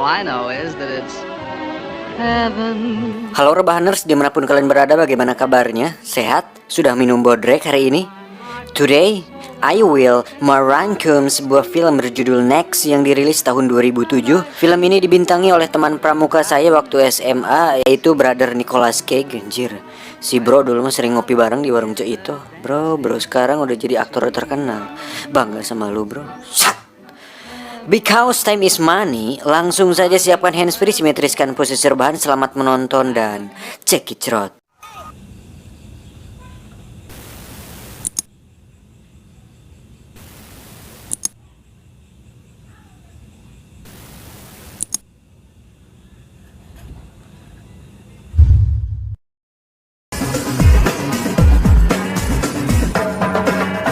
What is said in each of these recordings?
I know is that it's heaven. Halo Rebahaners, dimanapun kalian berada, bagaimana kabarnya? Sehat? Sudah minum bodrek hari ini? Today, I will merangkum sebuah film berjudul Next yang dirilis tahun 2007. Film ini dibintangi oleh teman pramuka saya waktu SMA, yaitu brother Nicolas Cage. Anjir, si bro dulu mah sering ngopi bareng di warung Cek itu. Bro sekarang udah jadi aktor terkenal. Bangga sama lu bro. Because time is money, langsung saja siapkan handsfree, simetriskan posisi rebahan. Selamat menonton dan check it out.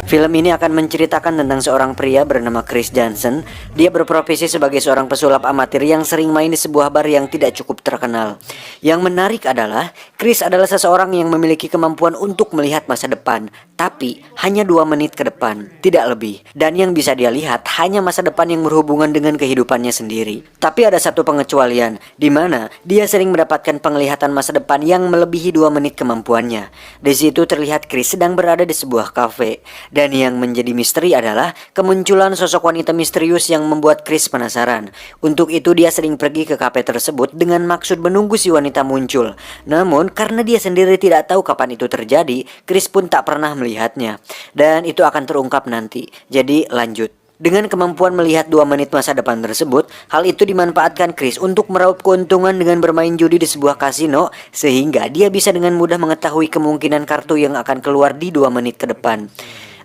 Film ini akan menceritakan tentang seorang pria bernama Chris Johnson. Dia berprofesi sebagai seorang pesulap amatir yang sering main di sebuah bar yang tidak cukup terkenal. Yang menarik adalah, Chris adalah seseorang yang memiliki kemampuan untuk melihat masa depan, tapi hanya 2 menit ke depan, tidak lebih. Dan yang bisa dia lihat hanya masa depan yang berhubungan dengan kehidupannya sendiri. Tapi ada satu pengecualian, di mana dia sering mendapatkan penglihatan masa depan yang melebihi 2 menit kemampuannya. Di situ terlihat Chris sedang berada di sebuah kafe. Dan yang menjadi misteri adalah kemunculan sosok wanita misterius yang membuat Chris penasaran. Untuk itu dia sering pergi ke kafe tersebut dengan maksud menunggu si wanita muncul. Namun karena dia sendiri tidak tahu kapan itu terjadi, Chris pun tak pernah melihatnya. Dan itu akan terungkap nanti. Jadi lanjut. Dengan kemampuan melihat 2 menit masa depan tersebut, hal itu dimanfaatkan Chris untuk meraup keuntungan dengan bermain judi di sebuah kasino, sehingga dia bisa dengan mudah mengetahui kemungkinan kartu yang akan keluar di 2 menit ke depan.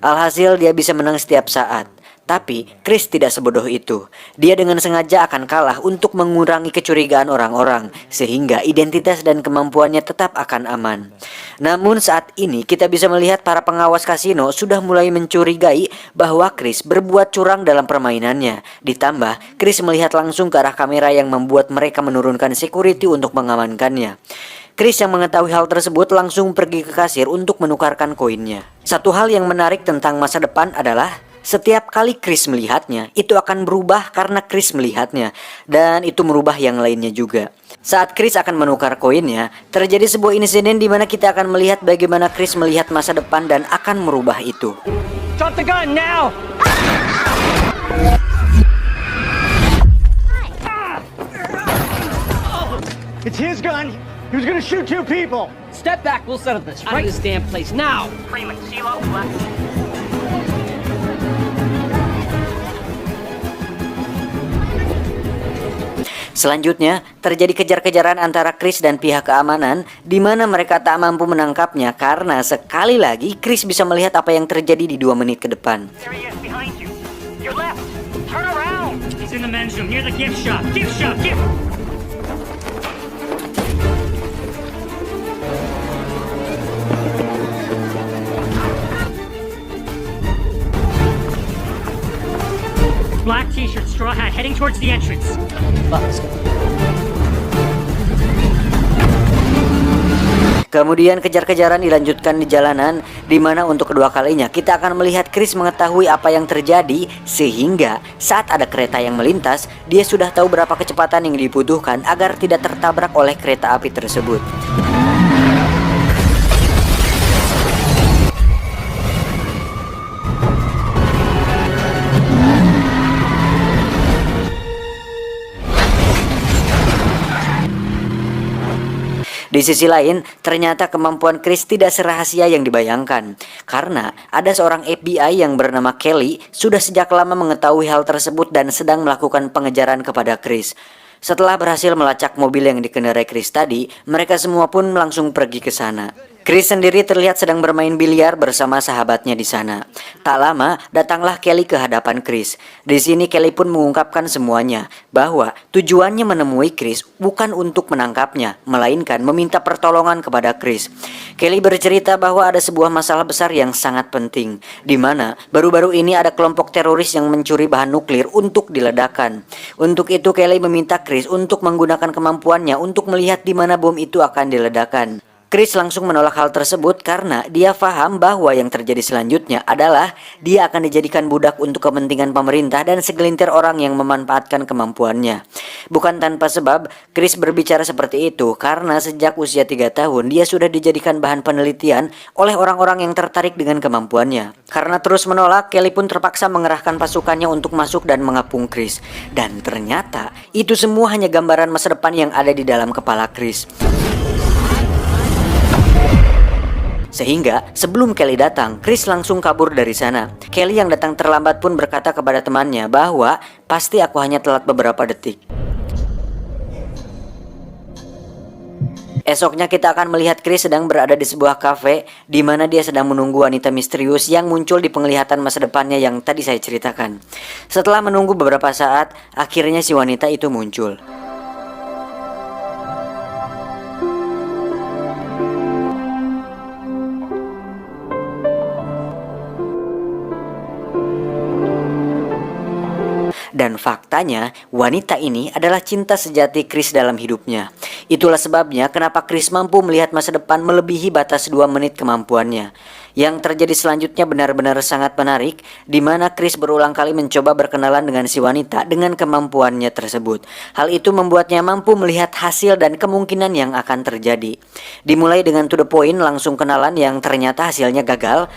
Alhasil dia bisa menang setiap saat. Tapi Chris tidak sebodoh itu. Dia dengan sengaja akan kalah untuk mengurangi kecurigaan orang-orang, sehingga identitas dan kemampuannya tetap akan aman. Namun saat ini kita bisa melihat para pengawas kasino sudah mulai mencurigai bahwa Chris berbuat curang dalam permainannya. Ditambah Chris melihat langsung ke arah kamera yang membuat mereka menurunkan security untuk mengamankannya. Chris yang mengetahui hal tersebut langsung pergi ke kasir untuk menukarkan koinnya. Satu hal yang menarik tentang masa depan adalah setiap kali Chris melihatnya, itu akan berubah karena Chris melihatnya. Dan itu merubah yang lainnya juga. Saat Chris akan menukar koinnya, terjadi sebuah insiden di mana kita akan melihat bagaimana Chris melihat masa depan dan akan merubah itu. Drop the gun now! It's his gun! He was gonna shoot 2 people! Step back, we'll settle this. Out of this damn place, now! Freeman, CeeLo, left. Selanjutnya, terjadi kejar-kejaran antara Chris dan pihak keamanan, di mana mereka tak mampu menangkapnya karena sekali lagi Chris bisa melihat apa yang terjadi di 2 menit ke depan. There he is, behind you. Your left! Turn around! He's in the men's room, near the gift shop. Gift shop, gift... Black t-shirt, straw hat, heading towards the entrance. Kemudian kejar-kejaran dilanjutkan di jalanan, di mana untuk kedua kalinya kita akan melihat Chris mengetahui apa yang terjadi, sehingga saat ada kereta yang melintas, dia sudah tahu berapa kecepatan yang dibutuhkan agar tidak tertabrak oleh kereta api tersebut. Di sisi lain, ternyata kemampuan Chris tidak serahasia yang dibayangkan. Karena ada seorang FBI yang bernama Kelly sudah sejak lama mengetahui hal tersebut dan sedang melakukan pengejaran kepada Chris. Setelah berhasil melacak mobil yang dikendarai Chris tadi, mereka semua pun langsung pergi ke sana. Chris sendiri terlihat sedang bermain biliar bersama sahabatnya di sana. Tak lama, datanglah Kelly ke hadapan Chris. Di sini Kelly pun mengungkapkan semuanya, bahwa tujuannya menemui Chris bukan untuk menangkapnya, melainkan meminta pertolongan kepada Chris. Kelly bercerita bahwa ada sebuah masalah besar yang sangat penting, di mana baru-baru ini ada kelompok teroris yang mencuri bahan nuklir untuk diledakkan. Untuk itu Kelly meminta Chris untuk menggunakan kemampuannya untuk melihat di mana bom itu akan diledakkan. Chris langsung menolak hal tersebut karena dia paham bahwa yang terjadi selanjutnya adalah dia akan dijadikan budak untuk kepentingan pemerintah dan segelintir orang yang memanfaatkan kemampuannya. Bukan tanpa sebab, Chris berbicara seperti itu karena sejak usia 3 tahun dia sudah dijadikan bahan penelitian oleh orang-orang yang tertarik dengan kemampuannya. Karena terus menolak, Kelly pun terpaksa mengerahkan pasukannya untuk masuk dan mengepung Chris. Dan ternyata itu semua hanya gambaran masa depan yang ada di dalam kepala Chris. Sehingga sebelum Kelly datang, Chris langsung kabur dari sana. Kelly yang datang terlambat pun berkata kepada temannya bahwa pasti aku hanya telat beberapa detik. Esoknya kita akan melihat Chris sedang berada di sebuah kafe di mana dia sedang menunggu wanita misterius yang muncul di penglihatan masa depannya yang tadi saya ceritakan. Setelah menunggu beberapa saat, akhirnya si wanita itu muncul. Dan faktanya, wanita ini adalah cinta sejati Chris dalam hidupnya. Itulah sebabnya kenapa Chris mampu melihat masa depan melebihi batas 2 menit kemampuannya. Yang terjadi selanjutnya benar-benar sangat menarik, di mana Chris berulang kali mencoba berkenalan dengan si wanita dengan kemampuannya tersebut. Hal itu membuatnya mampu melihat hasil dan kemungkinan yang akan terjadi. Dimulai dengan to the point, langsung kenalan yang ternyata hasilnya gagal.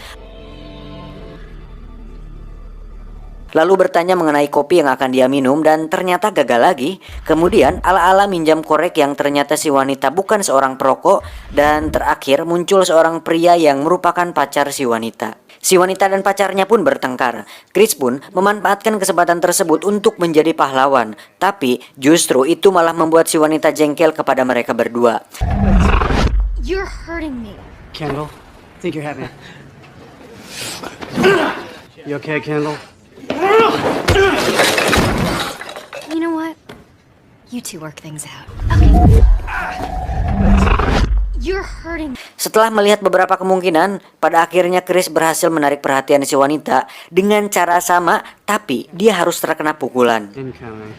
Lalu bertanya mengenai kopi yang akan dia minum dan ternyata gagal lagi. Kemudian ala-ala minjam korek yang ternyata si wanita bukan seorang perokok. Dan terakhir muncul seorang pria yang merupakan pacar si wanita. Si wanita dan pacarnya pun bertengkar. Chris pun memanfaatkan kesempatan tersebut untuk menjadi pahlawan. Tapi justru itu malah membuat si wanita jengkel kepada mereka berdua. You're hurting me. Kendall, I think you're having. You okay, Kendall? You know what? You two work things out. Okay. You're hurting. Setelah melihat beberapa kemungkinan, pada akhirnya Chris berhasil menarik perhatian si wanita dengan cara sama, tapi dia harus terkena pukulan. Incoming.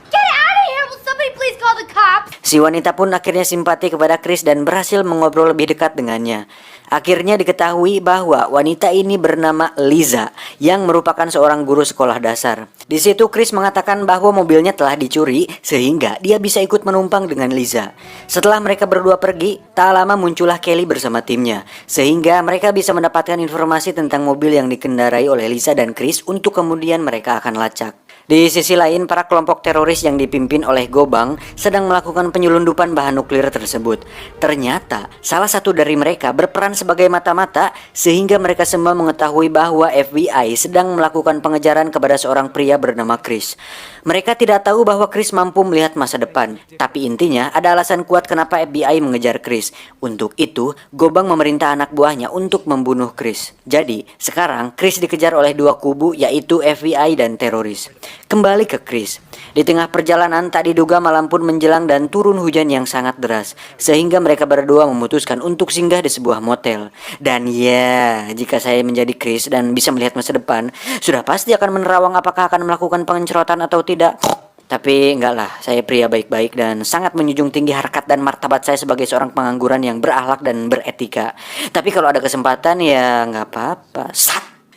Get out of here! Will somebody please call the cops? Si wanita pun akhirnya simpati kepada Chris dan berhasil mengobrol lebih dekat dengannya. Akhirnya diketahui bahwa wanita ini bernama Liza yang merupakan seorang guru sekolah dasar. Di situ Chris mengatakan bahwa mobilnya telah dicuri sehingga dia bisa ikut menumpang dengan Liza. Setelah mereka berdua pergi, tak lama muncullah Kelly bersama timnya sehingga mereka bisa mendapatkan informasi tentang mobil yang dikendarai oleh Liza dan Chris untuk kemudian mereka akan lacak. Di sisi lain, para kelompok teroris yang dipimpin oleh Gobang sedang melakukan penyelundupan bahan nuklir tersebut. Ternyata, salah satu dari mereka berperan sebagai mata-mata sehingga mereka semua mengetahui bahwa FBI sedang melakukan pengejaran kepada seorang pria bernama Chris. Mereka tidak tahu bahwa Chris mampu melihat masa depan, tapi intinya ada alasan kuat kenapa FBI mengejar Chris. Untuk itu, Gobang memerintah anak buahnya untuk membunuh Chris. Jadi, sekarang Chris dikejar oleh dua kubu yaitu FBI dan teroris. Kembali ke Chris. Di tengah perjalanan tak diduga malam pun menjelang dan turun hujan yang sangat deras sehingga mereka berdua memutuskan untuk singgah di sebuah motel. Dan ya, jika saya menjadi Chris dan bisa melihat masa depan, sudah pasti akan menerawang apakah akan melakukan pengeroyokan atau tidak. Tapi enggak lah, saya pria baik-baik dan sangat menjunjung tinggi harkat dan martabat saya sebagai seorang pengangguran yang berakhlak dan beretika. Tapi kalau ada kesempatan ya nggak apa-apa.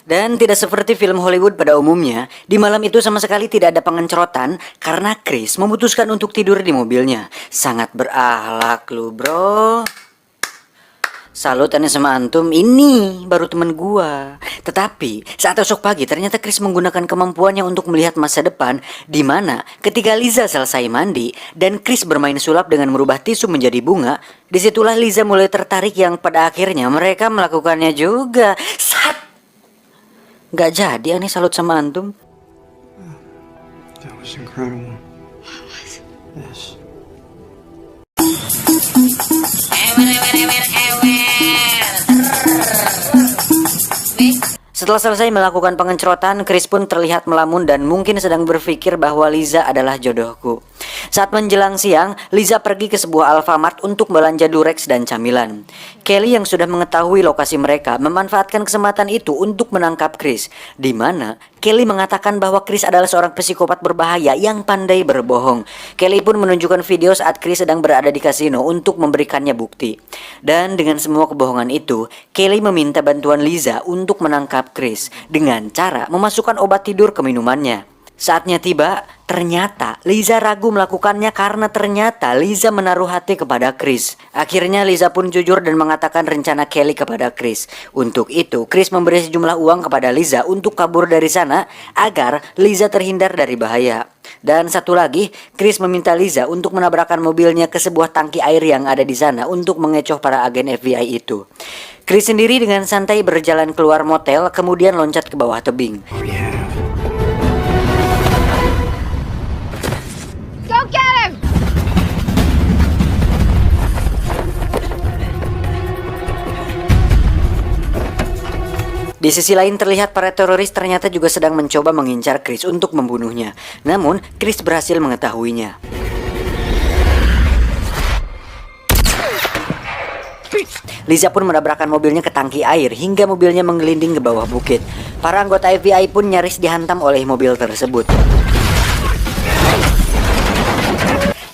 Dan tidak seperti film Hollywood pada umumnya, di malam itu sama sekali tidak ada pengeroyokan karena Chris memutuskan untuk tidur di mobilnya. Sangat berakhlak lu bro. Salut aneh sama antum, ini baru temen gua. Tetapi saat esok pagi ternyata Chris menggunakan kemampuannya untuk melihat masa depan, di mana ketika Liza selesai mandi dan Chris bermain sulap dengan merubah tisu menjadi bunga, disitulah Liza mulai tertarik yang pada akhirnya mereka melakukannya juga. Gak jadi aneh salut sama antum. That was incredible. Yes. Setelah selesai melakukan pengencrotan, Chris pun terlihat melamun dan mungkin sedang berpikir bahwa Liza adalah jodohku. Saat menjelang siang, Liza pergi ke sebuah Alfamart untuk belanja Durex dan camilan. Kelly yang sudah mengetahui lokasi mereka memanfaatkan kesempatan itu untuk menangkap Chris, di mana Kelly mengatakan bahwa Chris adalah seorang psikopat berbahaya yang pandai berbohong. Kelly pun menunjukkan video saat Chris sedang berada di kasino untuk memberikannya bukti. Dan dengan semua kebohongan itu, Kelly meminta bantuan Liza untuk menangkap Chris dengan cara memasukkan obat tidur ke minumannya. Saatnya tiba, ternyata Liza ragu melakukannya karena ternyata Liza menaruh hati kepada Chris. Akhirnya Liza pun jujur dan mengatakan rencana Kelly kepada Chris. Untuk itu, Chris memberi sejumlah uang kepada Liza untuk kabur dari sana agar Liza terhindar dari bahaya. Dan satu lagi, Chris meminta Liza untuk menabrakkan mobilnya ke sebuah tangki air yang ada di sana untuk mengecoh para agen FBI itu. Chris sendiri dengan santai berjalan keluar motel, kemudian loncat ke bawah tebing. Go get him! Di sisi lain terlihat para teroris ternyata juga sedang mencoba mengincar Chris untuk membunuhnya. Namun, Chris berhasil mengetahuinya. Liza pun menabrakkan mobilnya ke tangki air hingga mobilnya menggelinding ke bawah bukit. Para anggota FBI pun nyaris dihantam oleh mobil tersebut.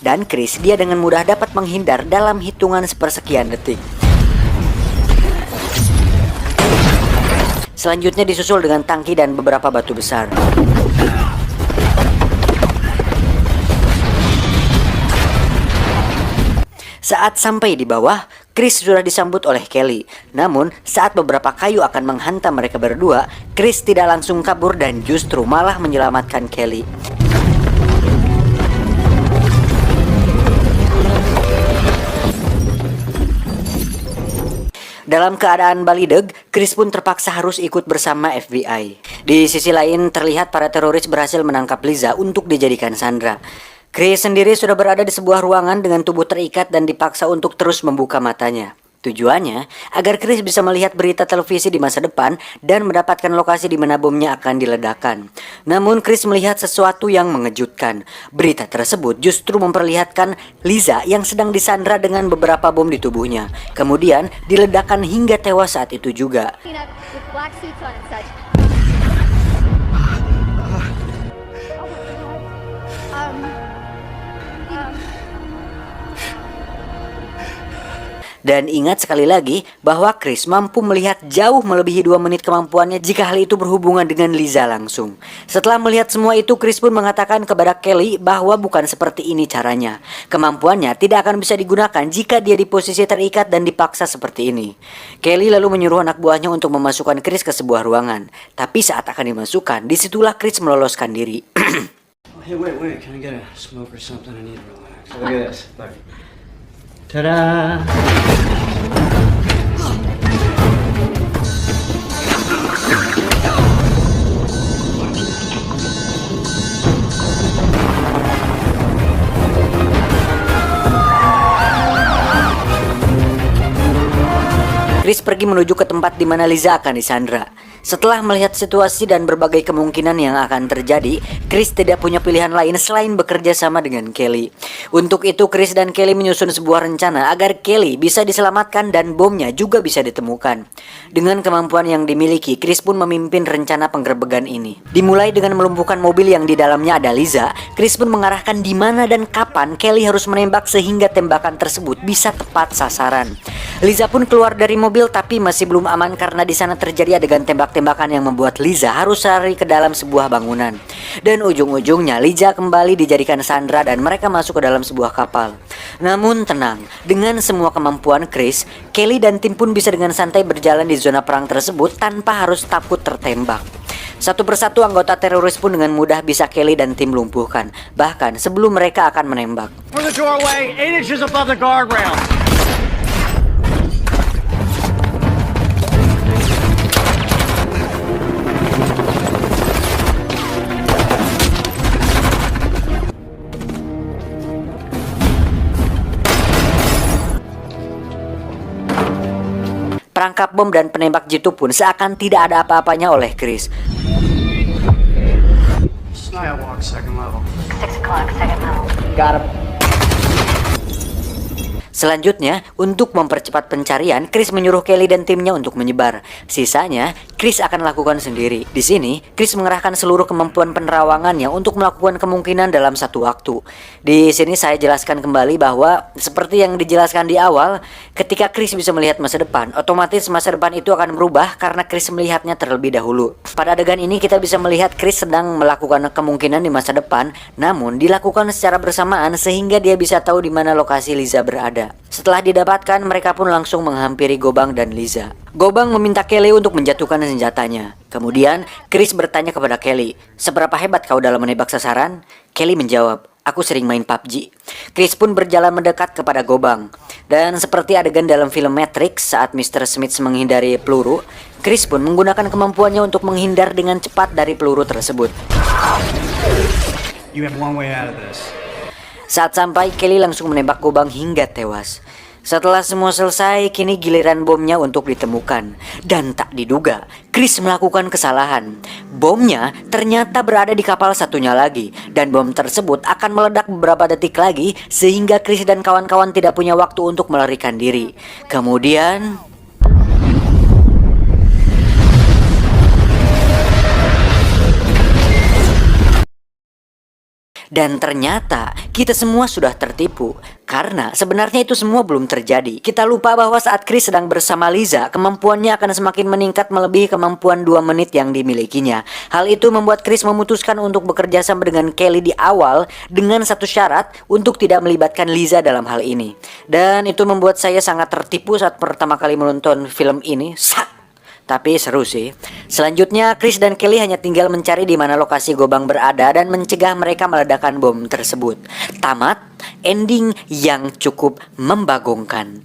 Dan Chris, dia dengan mudah dapat menghindar dalam hitungan sepersekian detik. Selanjutnya disusul dengan tangki dan beberapa batu besar. Saat sampai di bawah, Chris sudah disambut oleh Kelly. Namun, saat beberapa kayu akan menghantam mereka berdua, Chris tidak langsung kabur dan justru malah menyelamatkan Kelly. Dalam keadaan balideg, Chris pun terpaksa harus ikut bersama FBI. Di sisi lain, terlihat para teroris berhasil menangkap Liza untuk dijadikan sandera. Chris sendiri sudah berada di sebuah ruangan dengan tubuh terikat dan dipaksa untuk terus membuka matanya. Tujuannya, agar Chris bisa melihat berita televisi di masa depan dan mendapatkan lokasi di mana bomnya akan diledakkan. Namun Chris melihat sesuatu yang mengejutkan. Berita tersebut justru memperlihatkan Liza yang sedang disandra dengan beberapa bom di tubuhnya. Kemudian diledakkan hingga tewas saat itu juga. Dan ingat sekali lagi bahwa Chris mampu melihat jauh melebihi 2 menit kemampuannya jika hal itu berhubungan dengan Liza langsung. Setelah melihat semua itu, Chris pun mengatakan kepada Kelly bahwa bukan seperti ini caranya. Kemampuannya tidak akan bisa digunakan jika dia di posisi terikat dan dipaksa seperti ini. Kelly lalu menyuruh anak buahnya untuk memasukkan Chris ke sebuah ruangan. Tapi saat akan dimasukkan, disitulah Chris meloloskan diri. Hey, wait. Can I get a smoke or something? I need to relax. Look at this. Look. Ta-da! Chris pergi menuju ke tempat di mana Liza akan disandra. Setelah melihat situasi dan berbagai kemungkinan yang akan terjadi, Chris tidak punya pilihan lain selain bekerja sama dengan Kelly. Untuk itu, Chris dan Kelly menyusun sebuah rencana agar Kelly bisa diselamatkan dan bomnya juga bisa ditemukan. Dengan kemampuan yang dimiliki, Chris pun memimpin rencana penggerbegan ini. Dimulai dengan melumpuhkan mobil yang di dalamnya ada Liza, Chris pun mengarahkan di mana dan kapan Kelly harus menembak sehingga tembakan tersebut bisa tepat sasaran. Liza pun keluar dari mobil tapi masih belum aman karena di sana terjadi adegan tembak-tembakan yang membuat Liza harus lari ke dalam sebuah bangunan. Dan ujung-ujungnya Liza kembali dijadikan sandera dan mereka masuk ke dalam sebuah kapal. Namun tenang, dengan semua kemampuan Chris, Kelly dan tim pun bisa dengan santai berjalan di zona perang tersebut tanpa harus takut tertembak. Satu persatu anggota teroris pun dengan mudah bisa Kelly dan tim lumpuhkan, bahkan sebelum mereka akan menembak. For the doorway, 8 inches above the guardrail. Perangkap bom dan penembak jitu pun seakan tidak ada apa-apanya oleh Chris. Skywalk, second level. Got him. Selanjutnya, untuk mempercepat pencarian, Chris menyuruh Kelly dan timnya untuk menyebar. Sisanya, Chris akan lakukan sendiri. Di sini, Chris mengerahkan seluruh kemampuan penerawangannya untuk melakukan kemungkinan dalam satu waktu. Di sini saya jelaskan kembali bahwa seperti yang dijelaskan di awal, ketika Chris bisa melihat masa depan, otomatis masa depan itu akan berubah karena Chris melihatnya terlebih dahulu. Pada adegan ini kita bisa melihat Chris sedang melakukan kemungkinan di masa depan, namun dilakukan secara bersamaan sehingga dia bisa tahu di mana lokasi Liza berada. Setelah didapatkan, mereka pun langsung menghampiri Gobang dan Liza. Gobang meminta Kelly untuk menjatuhkan senjatanya. Kemudian, Chris bertanya kepada Kelly, "Seberapa hebat kau dalam menembak sasaran?" Kelly menjawab, "Aku sering main PUBG." Chris pun berjalan mendekat kepada Gobang. Dan seperti adegan dalam film Matrix saat Mr. Smith menghindari peluru, Chris pun menggunakan kemampuannya untuk menghindar dengan cepat dari peluru tersebut. You have one way out of this. Saat sampai, Kelly langsung menembak Gobang hingga tewas. Setelah semua selesai, kini giliran bomnya untuk ditemukan. Dan tak diduga, Chris melakukan kesalahan. Bomnya ternyata berada di kapal satunya lagi. Dan bom tersebut akan meledak beberapa detik lagi, sehingga Chris dan kawan-kawan tidak punya waktu untuk melarikan diri. Kemudian... Dan ternyata kita semua sudah tertipu. Karena sebenarnya itu semua belum terjadi. Kita lupa bahwa saat Chris sedang bersama Liza, kemampuannya akan semakin meningkat melebihi kemampuan 2 menit yang dimilikinya. Hal itu membuat Chris memutuskan untuk bekerja sama dengan Kelly di awal dengan satu syarat untuk tidak melibatkan Liza dalam hal ini. Dan itu membuat saya sangat tertipu saat pertama kali menonton film ini. Tapi seru sih. Selanjutnya, Chris dan Kelly hanya tinggal mencari di mana lokasi Gobang berada dan mencegah mereka meledakkan bom tersebut. Tamat, ending yang cukup membagongkan.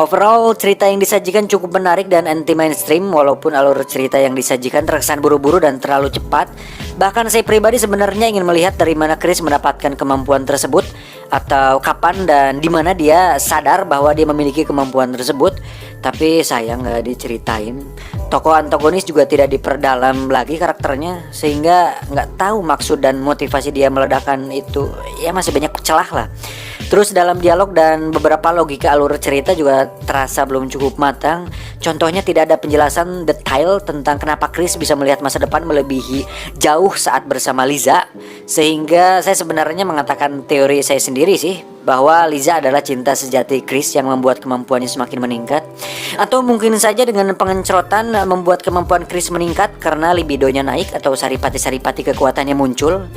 Overall, cerita yang disajikan cukup menarik dan anti-mainstream, walaupun alur cerita yang disajikan terkesan buru-buru dan terlalu cepat. Bahkan saya pribadi sebenarnya ingin melihat dari mana Chris mendapatkan kemampuan tersebut, atau kapan dan di mana dia sadar bahwa dia memiliki kemampuan tersebut. Tapi sayang nggak diceritain. Tokoh antagonis juga tidak diperdalam lagi karakternya, sehingga nggak tahu maksud dan motivasi dia meledakkan itu. Ya masih banyak celah lah. Terus dalam dialog dan beberapa logika alur cerita juga terasa belum cukup matang. Contohnya tidak ada penjelasan detail tentang kenapa Chris bisa melihat masa depan melebihi jauh saat bersama Liza. Sehingga saya sebenarnya mengatakan teori saya sendiri sih, bahwa Liza adalah cinta sejati Chris yang membuat kemampuannya semakin meningkat. Atau mungkin saja dengan pengencrotan membuat kemampuan Chris meningkat karena libidonya naik atau saripati-saripati kekuatannya muncul.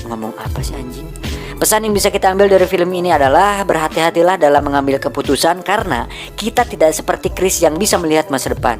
Ngomong apa sih anjing? Pesan yang bisa kita ambil dari film ini adalah berhati-hatilah dalam mengambil keputusan karena kita tidak seperti Chris yang bisa melihat masa depan.